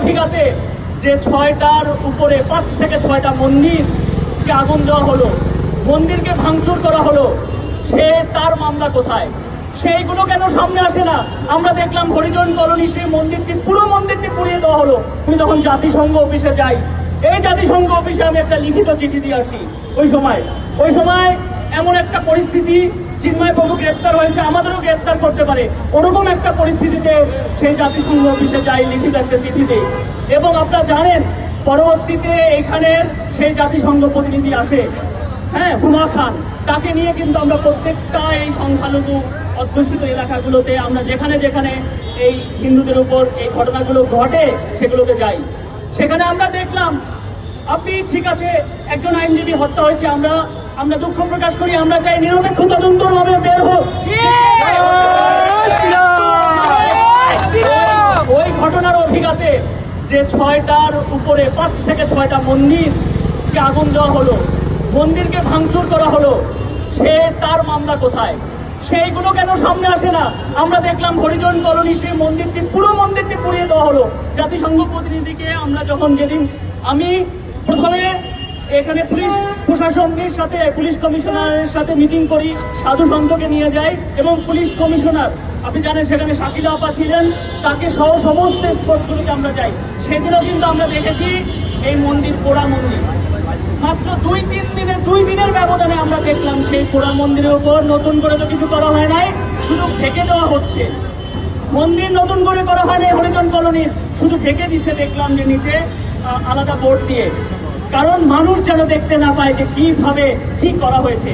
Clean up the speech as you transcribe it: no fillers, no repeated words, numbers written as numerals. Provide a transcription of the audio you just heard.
অভিঘাতে যে 6টার উপরে 5 থেকে 6টা মন্দিরকে আগুন দেওয়া হলো, মন্দিরকে ভাঙচুর করা হলো, তার মামলা কোথায়? সেইগুলো কেন সামনে আসে না? আমরা দেখলাম হরিজন কলোনি সেই পুরো মন্দিরটি পুড়িয়ে দেওয়া হলো। আমি তখন জাতিসংঘ অফিসে যাই, এই জাতিসংঘ অফিসে আমি একটা লিখিত চিঠি দিয়ে আসি। ওই সময় এমন একটা পরিস্থিতি, চিন্ময় বাবু গ্রেপ্তার হয়েছে, আমাদেরও গ্রেপ্তার করতে পারে, ওরকম একটা পরিস্থিতিতে সেই জাতিসংঘ অফিসে যাই, লিখিত একটা চিঠি দিই। এবং আপনারা জানেন পরবর্তীতে এখানের সেই জাতিসংঘ প্রতিনিধি আসে, হুমা খান, তাকে নিয়ে কিন্তু আমরা প্রত্যেকটা এই সংখ্যালঘু অধ্যুষিত এলাকাগুলোতে আমরা যেখানে যেখানে এই হিন্দুদের উপর এই ঘটনাগুলো ঘটে সেগুলোতে যাই। সেখানে আমরা দেখলাম, আপনি ঠিক আছে একজন আইনজীবী হত্যা হয়েছে, আমরা দুঃখ প্রকাশ করি, আমরা চাই নিরপেক্ষ তদন্তভাবে বের হোক। ওই ঘটনার অভিঘাতে যে 6টার উপরে 5 থেকে 6টা মন্দিরকে আগুন দেওয়া হলো, মন্দিরকে ভাঙচুর করা হলো, তার মামলা কোথায়? সেইগুলো কেন সামনে আসে না? আমরা দেখলাম হরিজন কলোনি সেই পুরো মন্দিরটি পুড়িয়ে দেওয়া হলো। জাতিসংঘ প্রতিনিধিকে আমরা যেদিন আমি প্রথমে এখানে পুলিশ প্রশাসনের সাথে, পুলিশ কমিশনারের সাথে মিটিং করি, সাধু সন্তকে নিয়ে যাই এবং পুলিশ কমিশনার, আপনি জানেন সেখানে শাকিলা আপা ছিলেন, তাকে সহ সমস্ত স্পটগুলোতে আমরা যাই। সেদিনও কিন্তু আমরা দেখেছি এই মন্দির পোড়া মন্দির। মাত্র 2 দিনের ব্যবধানে আমরা দেখলাম সেই পোড়া মন্দিরের উপর নতুন করে তো কিছু করা হয় নাই, শুধু ঢেকে দেওয়া হচ্ছে। মন্দির নতুন করে করা হয় নাই হরিজন কলোনির, শুধু ঢেকে দিচ্ছে, দেখলাম যে নিচে আলাদা বোর্ড দিয়ে, কারণ মানুষ যেন দেখতে না পায় যে কিভাবে কি করা হয়েছে।